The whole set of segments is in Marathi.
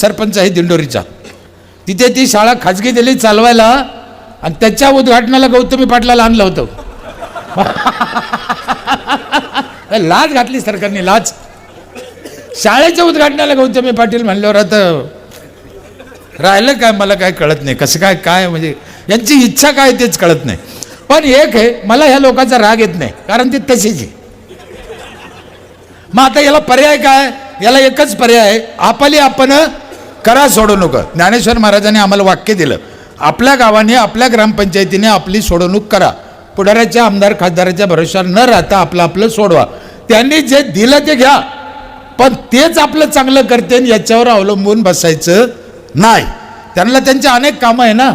सरपंच आहे दिंडोरीचा, तिथे ती शाळा खाजगी दिली चालवायला आणि त्याच्या उद्घाटनाला गौतमी पाटलाला आणलं होतं. लाज घातली सरकारने, लाज. शाळेच्या उद्घाटनाला गौतमी पाटील म्हणल्यावर आता राहिलं काय मला काय कळत नाही, कसं काय काय म्हणजे यांची इच्छा काय तेच कळत नाही. पण एक आहे, मला ह्या लोकांचा राग येत नाही, कारण ते तसेच आहे. मग आता याला पर्याय काय? याला एकच पर्याय आहे, आपली आपण करा, सोडवणूक. ज्ञानेश्वर महाराजांनी आम्हाला वाक्य दिलं, आपल्या गावाने आपल्या ग्रामपंचायतीने आपली सोडवणूक करा, पुढाऱ्याच्या आमदार खासदाराच्या भरोशावर न राहता आपलं आपलं सोडवा. त्यांनी जे दिलं ते घ्या, पण तेच आपलं चांगलं करते याच्यावर अवलंबून बसायचं नाही. त्यांना त्यांचे अनेक कामं आहे ना,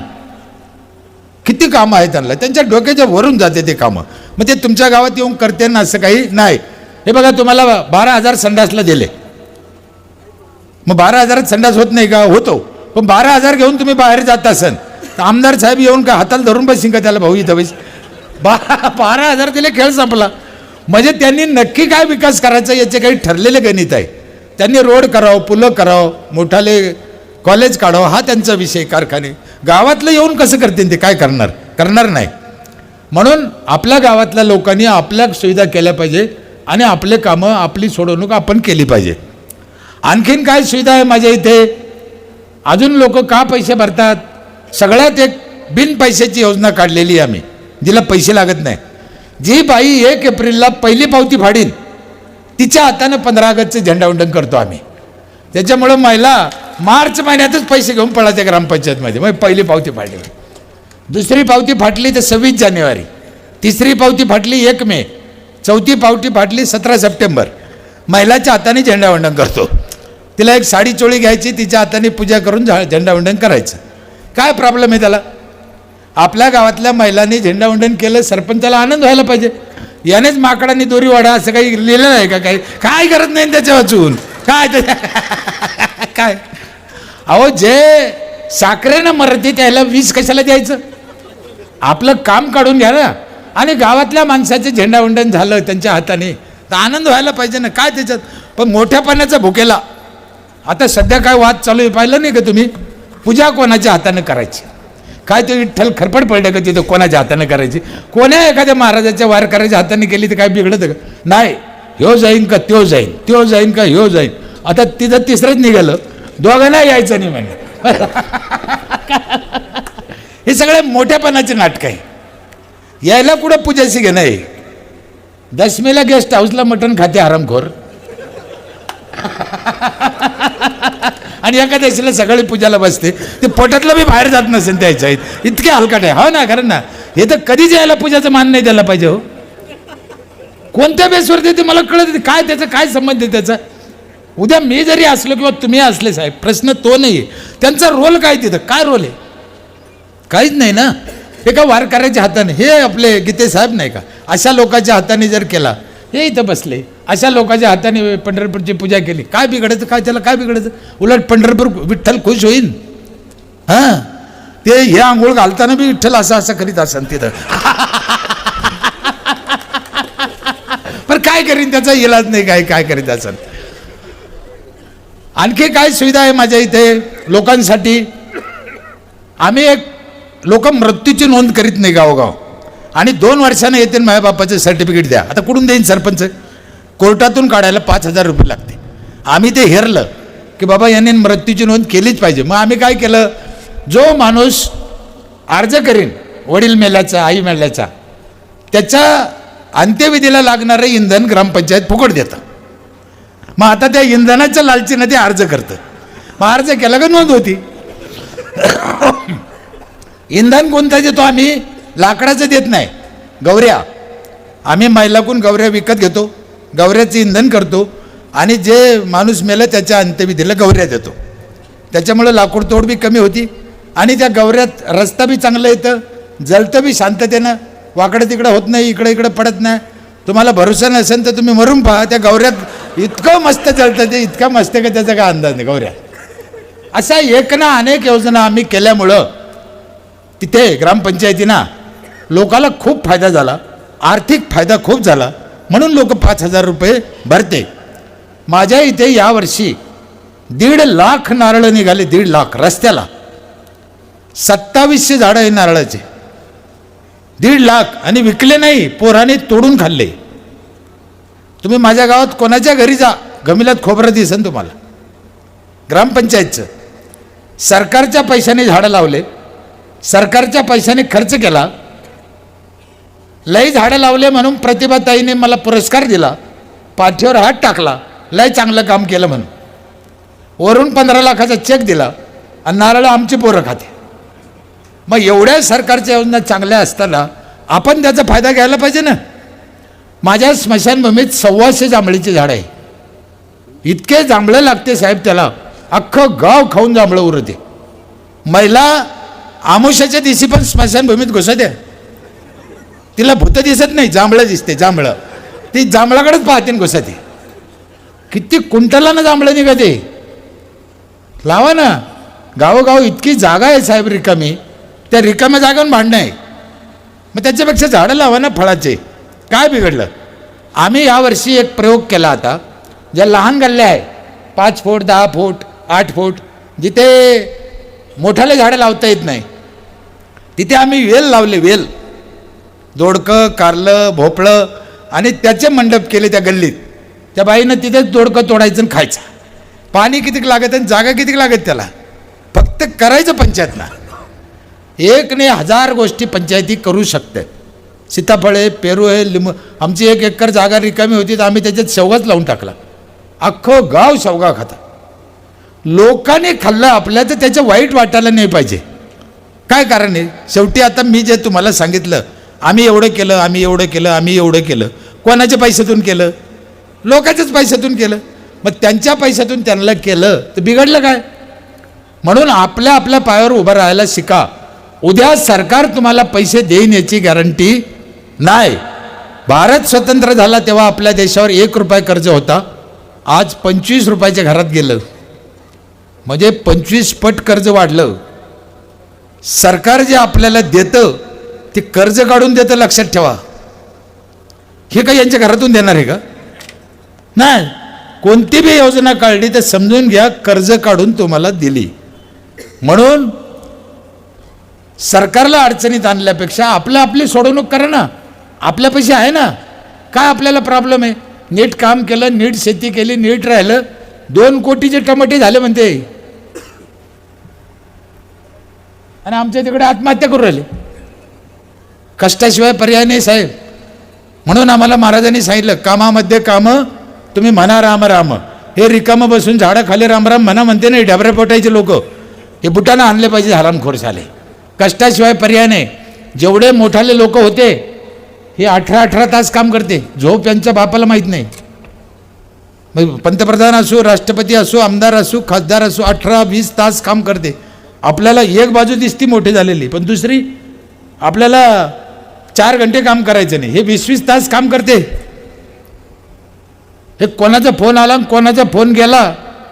किती कामं आहे त्यांना, त्यांच्या डोक्याच्या वरून जाते ते कामं. मग ते तुमच्या गावात येऊन करते ना असं काही नाही. हे बघा, तुम्हाला 12,000 संडासला दिले, मग 12,000 संडास होत नाही का? होतो. पण 12,000 घेऊन तुम्ही बाहेर जात असन तर आमदार साहेब येऊन का हाताला धरून बसीन का त्याला? भाऊ इथं बस, 12,000 दिले, खेळ संपला. म्हणजे त्यांनी नक्की काय विकास करायचा याचे काही ठरलेले गणित आहे. त्यांनी रोड करावं, पुलं करावं, मोठाले कॉलेज काढावं, हा त्यांचा विषय. कारखाने गावातलं येऊन कसं करतील ते? काय करणार? करणार नाही. म्हणून आपल्या गावातल्या लोकांनी आपल्या सुविधा केल्या पाहिजे आणि आपले कामं, आपली सोडवणूक आपण केली पाहिजे. आणखीन काय सुविधा आहे माझ्या इथे? अजून लोक का पैसे भरतात? सगळ्यात एक बिन पैशाची योजना काढलेली आहे आम्ही, जिला पैसे लागत नाही. जी बाई 1 एप्रिलला पहिली पावती फाडीन तिच्या हातानं 15 ऑगस्टचं झेंडावंदन करतो आम्ही. त्याच्यामुळं महिला मार्च महिन्यातच पैसे घेऊन पळाते ग्रामपंचायतमध्ये. मग पहिली पावती फाडली, दुसरी पावती फाटली तर 26 जानेवारी, तिसरी पावती फाटली 1 मे, चौथी पावती फाटली 17 सप्टेंबर. महिलाच्या हाताने झेंडावंदन करतो. तिला एक साडी चोळी घ्यायची, तिच्या हाताने पूजा करून झेंडावंदन करायचं. काय प्रॉब्लेम आहे त्याला? आपल्या गावातल्या महिलांनी झेंडावंदन केलं, सरपंचाला आनंद व्हायला पाहिजे. यानेच माकडांनी दोरी वाढा असं काही लिहिलं आहे का? काही काय करत नाही त्याच्या वाचून काय काय? अहो, जे साखरेनं मरते त्याला 20 कशाला द्यायचं? आपलं काम काढून घ्या ना. आणि गावातल्या माणसाचे झेंडावंदन झालं त्यांच्या हाताने तर आनंद व्हायला पाहिजे ना. काय त्याच्यात? पण मोठ्या पाण्याचा भुकेला आता सध्या काय वाद चालू आहे पाहिलं नाही का तुम्ही? पूजा कोणाच्या हाताने करायची? काय ते विठ्ठल खरपड पडलं का तिथं? कोणाच्या हाताने करायची? कोण्या एखाद्या महाराजाच्या वारकऱ्याच्या हाताने केली तर काय बिघडतं का? नाही. ह्यो जाईन का त्यो जाईन, त्यो जाईन का ह्यो जाईन. आता तिथं तिसरंच निघालं, दोघांना यायचं नाही म्हणजे. हे सगळे मोठ्यापणाचे नाटक आहे. यायला कुठं पूजाशी घेणं आहे? दशमीला गेस्ट हाऊसला मटण खाते हरामखोर आणि एकादशीला सगळी पूजाला बसते. ते पोटातलं बी बाहेर जात नसेल त्याच्या इतके हलकट आहे. हो ना, कारण ना हे तर कधीच यायला पूजाचं मान नाही द्यायला पाहिजे. हो, कोणत्या बेसवर ते मला कळत काय? त्याचा काय संबंध आहे त्याचा? उद्या मी जरी असलो किंवा तुम्ही असले साहेब, प्रश्न तो नाही आहे. त्यांचा रोल काय तिथं? काय रोल आहे? काहीच नाही ना. एका वारकऱ्याच्या हाताने, हे आपले गीते साहेब नाही का, अशा लोकांच्या हाताने जर केला, हे इथं बसले, अशा लोकांच्या हाताने पंढरपूरची पूजा केली, काय बिघडायचं? काय त्याला काय बिघडायचं? उलट पंढरपूर विठ्ठल खुश होईन. हां, ते हे आंघोळ घालताना बी विठ्ठल असं असं करीत असन तिथं. पण काय करीन? त्याचा इलाज नाही. काय काय करीत असन? आणखी काय सुविधा आहे माझ्या इथे लोकांसाठी? आम्ही एक लोक मृत्यूची नोंद करीत नाही गावोगाव, आणि 2 वर्षाने येते माझ्या बापाचं सर्टिफिकेट द्या. आता कुठून देईन सरपंच? कोर्टातून काढायला 5,000 रुपये लागते. आम्ही ते हेरलं की बाबा यांनी मृत्यूची नोंद केलीच पाहिजे. मग आम्ही काय केलं, जो माणूस अर्ज करीन वडील मेल्याचा, आई मेल्याचा, त्याच्या अंत्यविधीला लागणारं इंधन ग्रामपंचायत फुकट देतं. मग आता त्या इंधनाच्या लालचीनं ते अर्ज करतं. मग अर्ज केला का नोंद होती. इंधन कोणतं देतो आम्ही? लाकडाचं देत नाही, गवऱ्या. आम्ही महिलाकडून गवऱ्या विकत घेतो, गवऱ्याचं इंधन करतो, आणि जे माणूस मेलं त्याच्या अंत्यविधीला गवऱ्या देतो. त्याच्यामुळं लाकूड तोड बी कमी होती, आणि त्या गवऱ्यात रस्ता बी चांगलं येतं, जलतं बी शांततेनं, वाकडं तिकडं होत नाही, इकडं इकडं पडत नाही. तुम्हाला भरोसा नसेल तर तुम्ही मरून पहा, त्या गवऱ्यात इतकं मस्त जळतं ते, इतकं मस्त का त्याचा काय अंदाज नाही गवऱ्या. अशा एक ना अनेक योजना आम्ही केल्यामुळं तिथे ग्रामपंचायतीना लोकाला खूप फायदा झाला, आर्थिक फायदा खूप झाला, म्हणून लोक 5,000 रुपये भरते. माझ्या इथे यावर्षी 1.5 लाख नारळ निघाले, 1.5 लाख रस्त्याला. 2700 झाडं आहे नारळाचे, 1.5 लाख. आणि विकले नाही, पोराने तोडून खाल्ले. तुम्ही माझ्या गावात कोणाच्या घरी जा, गमिलात खोबरं दिसेल तुम्हाला. ग्रामपंचायतचं सरकारच्या पैशाने झाडं लावले, सरकारच्या पैशाने खर्च केला. लई झाडं लावले म्हणून प्रतिभाताईने मला पुरस्कार दिला, पाठीवर हात टाकला, लई चांगलं काम केलं म्हणून. वरून 15 लाखाचा चेक दिला आणि नारळ आमची पोरं खाते. मग एवढ्या सरकारच्या योजना चांगल्या असताना आपण त्याचा फायदा घ्यायला पाहिजे ना. माझ्या स्मशानभूमीत 125 जांभळीची झाडं आहे. इतके जांभळं लागते साहेब, त्याला अख्खं गाव खाऊन जांभळं उरते. महिला आमुष्याच्या दिवशी पण स्मशानभूमीत घुसते, तिला भूत दिसत नाही, जांभळं दिसते. जांभळं ती जांभळाकडेच पाहते घुसते. किती कुंटलानं जांभळं निघते. लावा ना, गावोगाव इतकी जागा आहे साहेब रिकामी, त्या रिकाम्या जागावर भांडणं आहे. मग त्याच्यापेक्षा झाडं लावा ना फळाचे. काय बिघडलं? आम्ही यावर्षी एक प्रयोग केला. आता ज्या लहान गल्ल्या आहे 5 फूट 10 फूट 8 फूट, जिथे मोठाले झाडं लावता येत नाही, तिथे आम्ही वेल लावले. वेल, दोडकं, कारलं, भोपळं आणि त्याचे मंडप केले त्या गल्लीत. त्या बाईनं तिथेच दोडकं तोडायचं आणि खायचं. पाणी किती लागत आणि जागा किती लागत त्याला, फक्त करायचं पंचायतला. 1 नाही 1000 गोष्टी पंचायती करू शकते. सीताफळ आहे, पेरू आहे, लिंबू. आमची 1 एकर जागा रिकामी होती तर आम्ही त्याच्यात शेवगाच लावून टाकला. अख्खं गाव शेवगा खातं. लोकांनी खाल्लं आपल्या, तर त्याचं वाईट वाटायला नाही पाहिजे. काय कारण आहे? शेवटी आता मी जे तुम्हाला सांगितलं, आम्ही एवढं केलं, आम्ही एवढं केलं, आम्ही एवढं केलं, कोणाच्या पैशातून केलं? लोकांच्याच पैशातून केलं. मग त्यांच्या पैशातून त्यांना केलं तर बिघडलं काय? म्हणून आपल्या आपल्या पायावर उभं राहायला शिका. उद्या सरकार तुम्हाला पैसे देईन याची गॅरंटी नाही. भारत स्वतंत्र झाला तेव्हा आपल्या देशावर 1 रुपया कर्ज होता, आज 25 रुपयाच्या घरात गेलं. म्हणजे 25 पट कर्ज वाढलं. सरकार जे आपल्याला देतं ते कर्ज काढून देतं, लक्षात ठेवा. हे काही यांच्या घरातून देणार आहे का? नाही. कोणती बी योजना काढली तर समजून घ्या कर्ज काढून तुम्हाला दिली. म्हणून सरकारला अडचणीत आणल्यापेक्षा आपली सोडवणूक करा ना. आपल्या पैसे आहे ना. काय आपल्याला प्रॉब्लेम आहे? नीट काम केलं, नीट शेती केली, नीट राहिलं, 2 कोटीचे टमाटे झाले म्हणते. आणि आमच्या तिकडे आत्महत्या करू राहिले. कष्टाशिवाय पर्याय नाही साहेब. म्हणून आम्हाला महाराजांनी सांगितलं, कामामध्ये काम तुम्ही म्हणा राम राम. हे रिकामं बसून झाडाखाली रामराम म्हणा म्हणते नाही ढबऱ्या पोटायचे लोक, हे बुटानं आणले पाहिजे हरामखोर झाले. कष्टाशिवाय पर्याय नाही. जेवढे मोठाले लोक होते हे 18-18 तास काम करते. झोप यांच्या बापाला माहीत नाही. मग पंतप्रधान असो, राष्ट्रपती असो, आमदार असो, खासदार असो, 18-20 तास काम करते. आपल्याला एक बाजू दिसती मोठी झालेली, पण दुसरी आपल्याला 4 घंटे काम करायचं नाही. हे 20-20 तास काम करते. हे कोणाचा फोन आला कोणाचा फोन गेला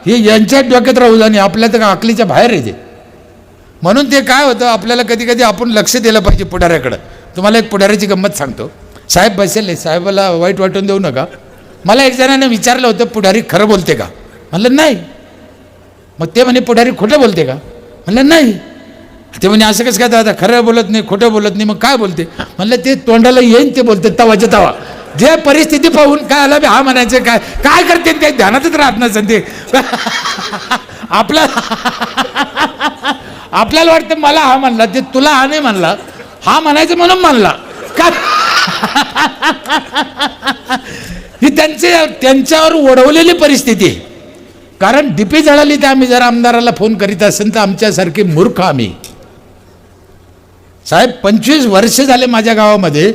हे यांच्या डोक्यात राहू जाणे, आपल्या तर अकलीच्या बाहेर येते. म्हणून ते काय होतं, आपल्याला कधी कधी आपण लक्ष दिलं पाहिजे पुढाऱ्याकडं. तुम्हाला एक पुढाऱ्याची गंमत सांगतो. साहेब बसेल, साहेबाला वाईट वाटून देऊ नका. मला एक जणाने विचारलं होतं, पुढारी खरं बोलते का? म्हणलं नाही. मग ते म्हणे पुढारी खोटं बोलते का? म्हणलं नाही. ते म्हणे असं कसं काय दादा, खरं बोलत नाही, खोटं बोलत नाही, मग काय बोलते? म्हणलं ते तोंडाला येईन ते बोलते, तवाच्या तवा. जे परिस्थिती पाहून काय आला हा म्हणायचं, काय काय करते ते ध्यानातच राहत नसेल ते. आपल्याला वाटतं मला हा म्हणला, ते तुला हा नाही म्हणला, हा म्हणायचं म्हणून म्हणला का? ही त्यांच्यावर ओढवलेली परिस्थिती. कारण डीपी जळाली तर आम्ही जर आमदाराला फोन करीत असेल तर आमच्यासारखे मूर्ख आम्ही. साहेब 25 वर्ष झाले माझ्या गावामध्ये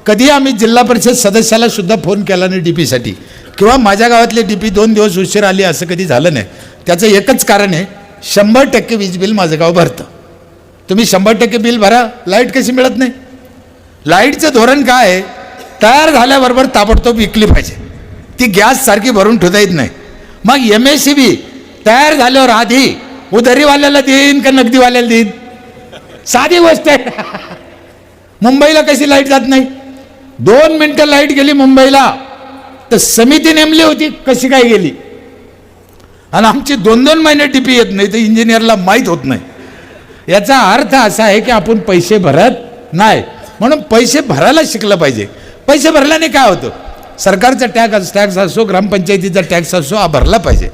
कधी आम्ही जिल्हा परिषद सदस्याला सुद्धा फोन केला नाही डीपीसाठी, किंवा माझ्या गावातले डीपी 2 दिवस उशीर आली असं कधी झालं नाही. त्याचं एकच कारण आहे, 100% वीज बिल माझं गाव भरतं. तुम्ही 100% बिल भरा, लाईट कशी मिळत नाही? लाईटचं धोरण काय आहे, तयार झाल्याबरोबर ताबडतोब विकली पाहिजे. ती गॅस सारखी भरून ठेवता येत नाही. मग MSCB तयार झाल्यावर आधी उधारीवाल्याला देईन का नगदीवाल्याला देईन? साधी गोष्ट आहे. मुंबईला कशी लाईट जात नाही? 2 मिनिटं लाईट गेली मुंबईला तर समिती नेमली होती, कशी काय गेली? आणि आमची 2-2 महिने टीपी येत नाही तर इंजिनियरला माहीत होत नाही. याचा अर्थ असा आहे की आपण पैसे भरत नाही. म्हणून पैसे भरायला शिकलं पाहिजे. पैसे भरल्याने काय होतं, सरकारचा टॅक्स असो, ग्रामपंचायतीचा टॅक्स असो, हा भरला पाहिजे.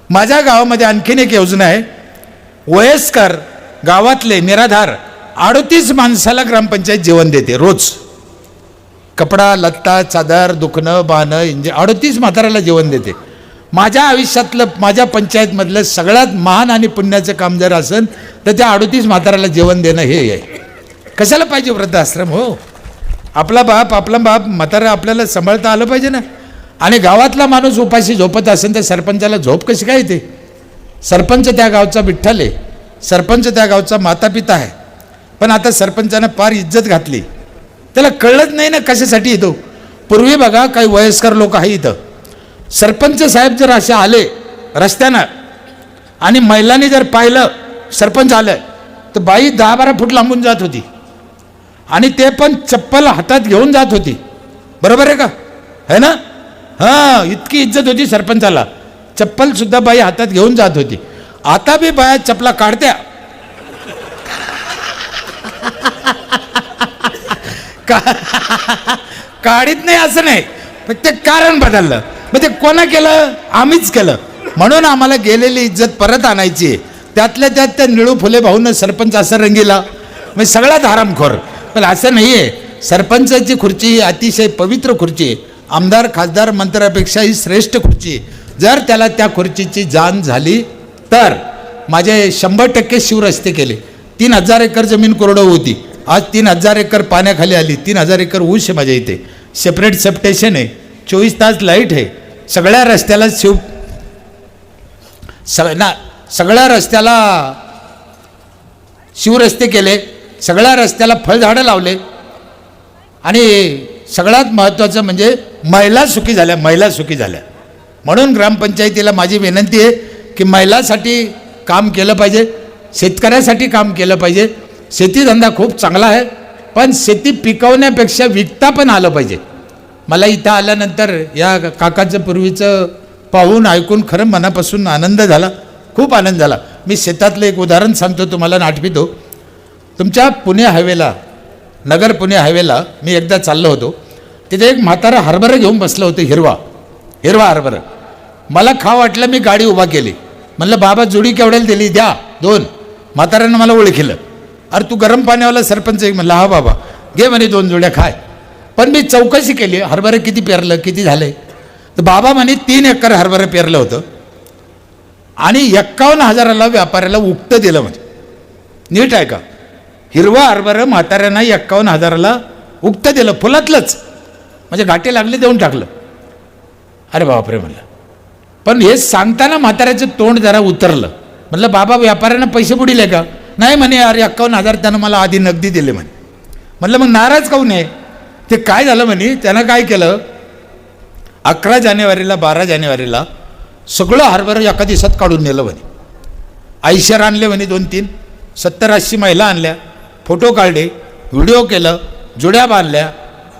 माझ्या गावामध्ये आणखीन एक योजना आहे. वयस्कर गावातले निराधार 38 माणसाला ग्रामपंचायत जेवण देते रोज. कपडा लत्ता चादर दुखणं बाणं 38 म्हाताऱ्याला जेवण देते. माझ्या आयुष्यातलं माझ्या पंचायतमधलं सगळ्यात महान आणि पुण्याचं काम जर असेल तर त्या 38 म्हाताऱ्याला जेवण देणं हे आहे. कशाला पाहिजे वृद्धाश्रम हो. आपला बाप म्हातारा आपल्याला सांभाळता आलं पाहिजे ना. आणि गावातला माणूस उपाशी झोपत असेल तर सरपंचाला झोप कशी काय येते. सरपंच त्या गावचा विठ्ठल आहे, सरपंच त्या गावचा मातापिता आहे. पण आता सरपंचानं फार इज्जत घातली, त्याला कळलंच नाही ना कशासाठी येतो. पूर्वी बघा काही वयस्कर लोक आहे इथं, सरपंच साहेब जर असे आले रस्त्यानं आणि महिलांनी जर पाहिलं सरपंच आलं तर बाई 10-12 फूट लांबून जात होती आणि ते पण चप्पल हातात घेऊन जात होती. बरोबर आहे का, है ना. हां, इतकी इज्जत होती सरपंचाला. चप्पल सुद्धा बाई हातात घेऊन जात होती. आता बी बाया चपला काढत्या. काढीत नाही असं नाही, फक्त कारण बदललं. मग ते कोणा केलं, आम्हीच केलं. म्हणून आम्हाला गेलेली इज्जत परत आणायची. त्यातल्या त्यात त्या निळू फुले भाऊनं सरपंच असं रंगीला, म्हणजे सगळ्यात हरामखोर. पण असं नाही आहे. सरपंचाची खुर्ची ही अतिशय पवित्र खुर्ची आहे. आमदार खासदार मंत्र्यापेक्षा ही श्रेष्ठ खुर्ची. जर त्याला त्या खुर्चीची जाण झाली तर माझे 100% शिवरस्ते केले. 3000 एकर जमीन कोरडवाहू होती, आज 3000 एकर पाण्याखाली आली. 3000 एकर ऊस आहे माझ्या इथे. सेपरेट सबस्टेशन आहे, 24 तास लाईट आहे. सगळ्या रस्त्याला सगळ्या रस्त्याला शिवरस्ते केले. सगळ्या रस्त्याला फळझाडं लावले. आणि सगळ्यात महत्त्वाचं म्हणजे महिला सुखी झाल्या, महिला सुखी झाल्या. म्हणून ग्रामपंचायतीला माझी विनंती आहे की महिलांसाठी काम केलं पाहिजे, शेतकऱ्यासाठी काम केलं पाहिजे. शेतीधंदा खूप चांगला आहे, पण शेती पिकवण्यापेक्षा विकता पण आलं पाहिजे. मला इथं आल्यानंतर या काकाचं पूर्वीचं पाहून ऐकून खरं मनापासून आनंद झाला, खूप आनंद झाला. मी शेतातलं एक उदाहरण सांगतो तुम्हाला, आठवतो. तुमच्या पुणे हायवेला, नगर पुणे हायवेला मी एकदा चाललो होतो. तिथे एक म्हातारा हरभरा घेऊन बसलं होतं, हिरवा हरभरा. मला खाव वाटलं, मी गाडी उभा केली. म्हणलं बाबा जोडी केवढ्याला दिली, द्या 2. म्हाताऱ्यानं मला ओळखलं. अरे तू गरम पाण्यावाला सरपंच आहे. म्हणलं हा बाबा, घे म्हणे 2 जोड्या खाय. पण मी चौकशी केली, हरभरा किती पेरलं, किती झालंय. तर बाबा म्हणे 3 एकर हरभरा पेरलं होतं आणि 51,000ला व्यापाऱ्याला उक्त दिलं. म्हणजे नीट आहे का, हिरवा हरभरा म्हाताऱ्यांना 51,000ला उक्त दिलं, फुलातलंच. म्हणजे घाटे लागले, देऊन टाकलं. अरे बापरे म्हणलं. पण हे सांगताना म्हाताऱ्याचं तोंड जरा उतरलं. म्हणलं बाबा व्यापाऱ्यांना पैसे बुडिले का. नाही म्हणे, अरे 51,000 त्यानं मला आधी नगदी दिले म्हणे. म्हणलं मग नाराज काहून आहे. ते काय झालं म्हणे, त्यानं काय केलं, 11 जानेवारीला 12 जानेवारीला सगळं हरभरा एका दिवसात काढून नेलं म्हणे. आयशर आणले म्हणे 2-3, 70-80 महिला आणल्या, फोटो काढले, व्हिडिओ केलं, जुड्या बांधल्या.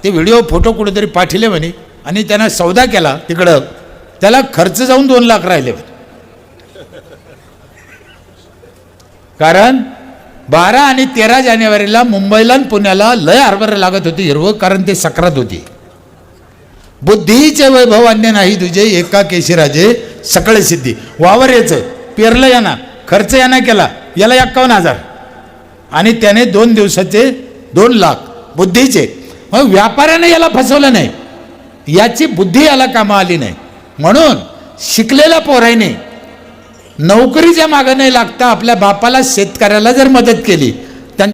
ते व्हिडिओ फोटो कुठेतरी पाठवले म्हणे आणि त्यानं सौदा केला तिकडं. त्याला खर्च जाऊन 2 लाख राहिले म्हणे. कारण 12 आणि 13 जानेवारीला मुंबईला आणि पुण्याला लय हरभरा लागत होती हिरवं, कारण ते सक्रात होती. बुद्धीचे वैभव अन्य नाही तुझे, एका केशीराजे सकळ सिद्धी. वावर याचं पेरलं याना, खर्च याना केला, याला 51,000 आणि त्याने 2 दिवसाचे 2 लाख बुद्धीचे. मग व्यापाऱ्याने याला फसवलं नाही, याची बुद्धी याला कामा आली नाही. म्हणून शिकलेल्या पोराने नोकरीच्या मागं नाही लागता आपल्या बापाला शेतकऱ्याला जर मदत केली